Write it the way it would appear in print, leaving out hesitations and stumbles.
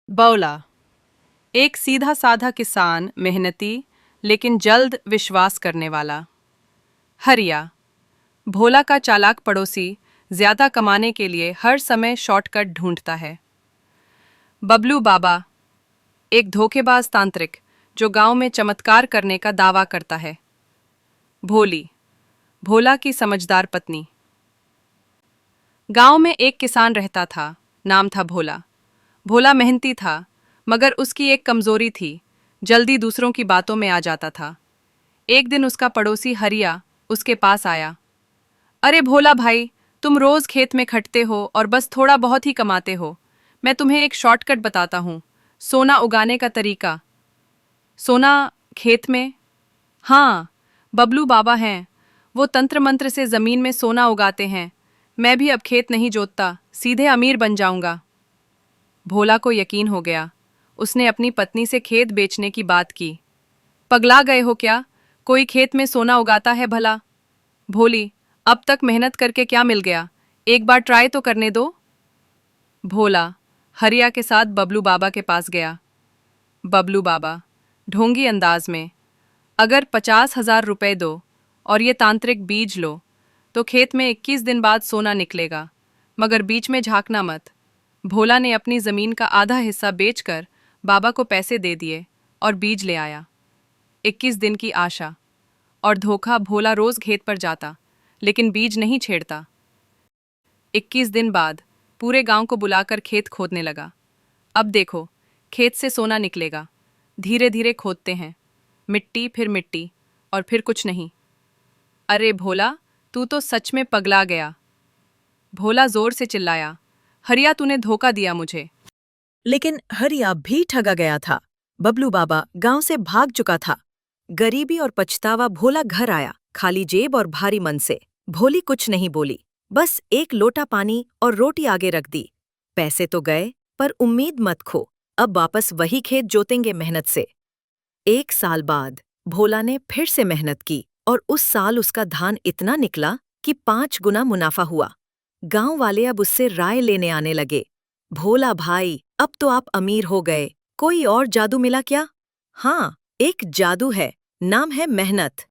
बौला एक सीधा साधा किसान, मेहनती लेकिन जल्द विश्वास करने वाला। हरिया भोला का चालाक पड़ोसी, ज्यादा कमाने के लिए हर समय शॉर्टकट ढूंढता है। बबलू बाबा एक धोखेबाज तांत्रिक जो गांव में चमत्कार करने का दावा करता है। भोली भोला की समझदार पत्नी। गांव में एक किसान रहता था, नाम था भोला। भोला मेहनती था, मगर उसकी एक कमजोरी थी, जल्दी दूसरों की बातों में आ जाता था। एक दिन उसका पड़ोसी हरिया उसके पास आया। अरे भोला भाई, तुम रोज खेत में खटते हो और बस थोड़ा बहुत ही कमाते हो। मैं तुम्हें एक शॉर्टकट बताता हूँ, सोना उगाने का तरीका। सोना खेत में? हाँ, बबलू बाबा हैं। वो तंत्र मंत्र से जमीन में सोना उगाते हैं। मैं भी अब खेत नहीं जोतता, सीधे अमीर बन जाऊंगा। भोला को यकीन हो गया। उसने अपनी पत्नी से खेत बेचने की बात की। पगला गए हो क्या? कोई खेत में सोना उगाता है भला? भोली, अब तक मेहनत करके क्या मिल गया? एक बार ट्राई तो करने दो। भोला हरिया के साथ बबलू बाबा के पास गया। बबलू बाबा ढोंगी अंदाज में, अगर 50,000 रुपए दो और ये तांत्रिक बीज लो तो खेत में 21 दिन बाद सोना निकलेगा, मगर बीच में झांकना मत। भोला ने अपनी जमीन का आधा हिस्सा बेचकर बाबा को पैसे दे दिए और बीज ले आया। 21 दिन की आशा और धोखा। भोला रोज खेत पर जाता, लेकिन बीज नहीं छेड़ता। 21 दिन बाद पूरे गांव को बुलाकर खेत खोदने लगा। अब देखो, खेत से सोना निकलेगा। धीरे धीरे खोदते हैं, मिट्टी और फिर कुछ नहीं। अरे भोला, तू तो सच में पगला गया। भोला जोर से चिल्लाया, हरिया तूने धोखा दिया मुझे। लेकिन हरिया भी ठगा गया था। बबलू बाबा गांव से भाग चुका था। गरीबी और पछतावा। भोला घर आया, खाली जेब और भारी मन से। भोली कुछ नहीं बोली, बस एक लोटा पानी और रोटी आगे रख दी। पैसे तो गए, पर उम्मीद मत खो, अब वापस वही खेत जोतेंगे मेहनत से। 1 साल बाद भोला ने फिर से मेहनत की और उस साल उसका धान इतना निकला कि 5 गुना मुनाफा हुआ। गांव वाले अब उससे राय लेने आने लगे। भोला भाई, अब तो आप अमीर हो गए, कोई और जादू मिला क्या? हाँ, एक जादू है, नाम है मेहनत।